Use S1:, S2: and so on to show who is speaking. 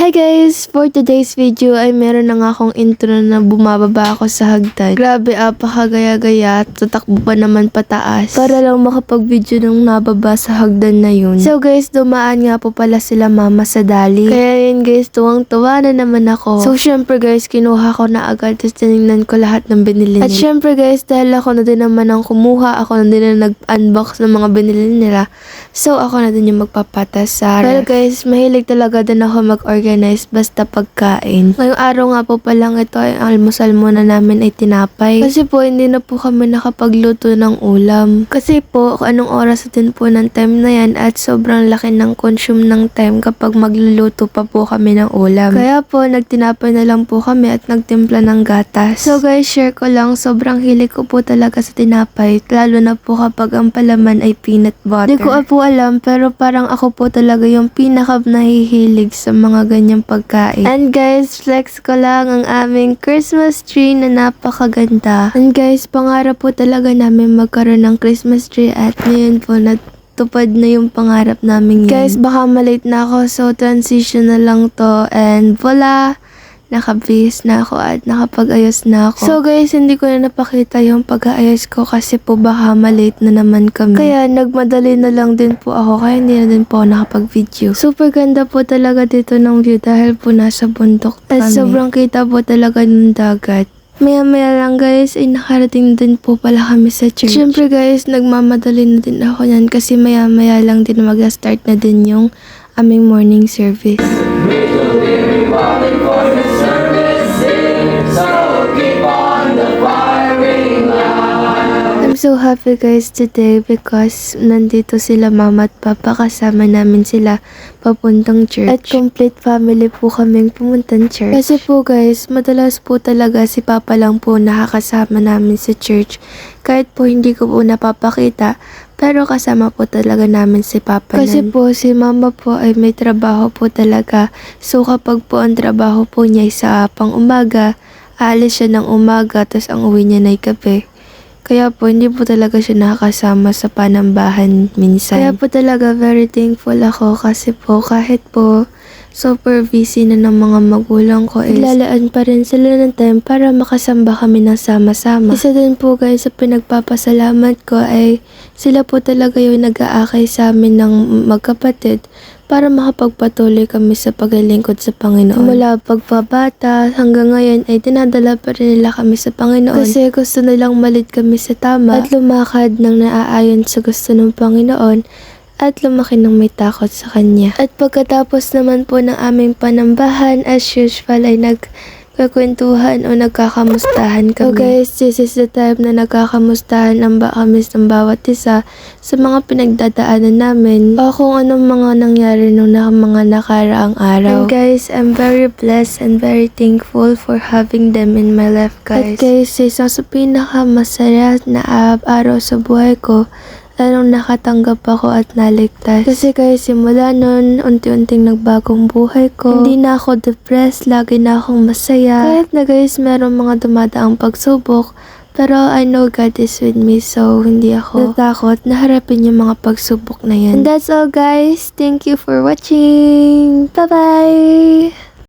S1: Hi guys! For today's video ay meron na nga akong intro na bumababa ako sa hagdan. Grabe, apakagaya-gaya. Tatakbo pa naman pataas. Para lang makapag-video nung nababa sa hagdan na yun. So guys, dumaan nga po pala sila mama sa dali. Kaya yun guys, tuwang-tuwa na naman ako. So syempre guys, kinuha ko na agad. Tapos tinignan ko lahat ng binili nila. At syempre guys, dahil ako na din naman ang kumuha. Ako na din na nag-unbox ng mga binili nila. So ako na din yung magpapatas sa ref. Pero guys, mahilig talaga din ako mag-organize basta pagkain. Ngayong araw nga po palang ito ay almusal muna namin ay tinapay. Kasi po hindi na po kami nakapagluto ng ulam. Kasi po anong oras din po ng time na yan at sobrang laki ng consume ng time kapag magluluto pa po kami ng ulam. Kaya po nagtinapay na lang po kami at nagtimpla ng gatas. So guys, share ko lang, sobrang hilig ko po talaga sa tinapay. Lalo na po kapag ang palaman ay peanut butter. Hindi ko po alam pero parang ako po talaga yung pinaka nahihilig sa mga ganyang pagkain. And guys, flex ko lang ang aming Christmas tree na napakaganda. And guys, pangarap po talaga namin magkaroon ng Christmas tree at ngayon po tupad na yung pangarap namin yun. Guys, baka malate na ako so transition na lang to and voila! Nakabihis na ako at nakapag-ayos na ako. So guys, hindi ko na napakita yung pag-aayos ko kasi po baka malate na naman kami. Kaya nagmadali na lang din po ako kaya hindi na din po ako nakapag-video. Super ganda po talaga dito ng view dahil po nasa bundok kami. At sobrang kita po talaga ng dagat. Maya-maya lang guys, ay nakarating din po pala kami sa church. Siyempre guys, nagmamadali na din ako yan kasi maya-maya lang din mag-start na din yung aming morning service. I'm so happy guys today because nandito sila mama at papa, kasama namin sila papuntang church. At complete family po kaming pumuntang church. Kasi po guys, madalas po talaga si papa lang po nakakasama namin sa church. Kahit po hindi ko po napapakita, pero kasama po talaga namin si papa. Kasi po si mama po ay may trabaho po talaga. So kapag po ang trabaho po niya ay sa pang-umaga, aalis siya ng umaga, tapos ang uwi niya na ay gabi. Kaya po, hindi po talaga siya nakakasama sa panambahan minsan. Kaya po talaga very thankful ako kasi po kahit po super busy na ng mga magulang ko is lalaan pa rin sila ng time para makasamba kami ng sama-sama. Isa din po guys sa pinagpapasalamat ko ay sila po talaga yung nag-aakay sa amin ng magkapatid para makapagpatuloy kami sa paglilingkod sa Panginoon. Mula pagpabata hanggang ngayon ay dinadala pa rin nila kami sa Panginoon kasi gusto nilang malit kami sa tama at lumakad ng naaayon sa gusto ng Panginoon at lumaki ng may takot sa Kanya. At pagkatapos naman po ng aming panambahan, as usual ay nagkakwentuhan o nagkakamustahan kami. So guys, this is the time na nagkakamustahan ang kami ng bawat isa sa mga pinagdadaanan namin o kung anong mga nangyari nung mga nakaraang araw. And guys, I'm very blessed and very thankful for having them in my life guys. At guys, isa sa pinakamasaya na araw sa buhay ko lalong nakatanggap ako at naligtas. Kasi guys, simula nun, unti-unting nagbagong buhay ko. Hindi na ako depressed, lagi na akong masaya. Kahit na guys, meron mga dumadaang pagsubok, pero I know God is with me, so hindi ako natakot na harapin yung mga pagsubok na yan. And that's all guys. Thank you for watching. Bye-bye!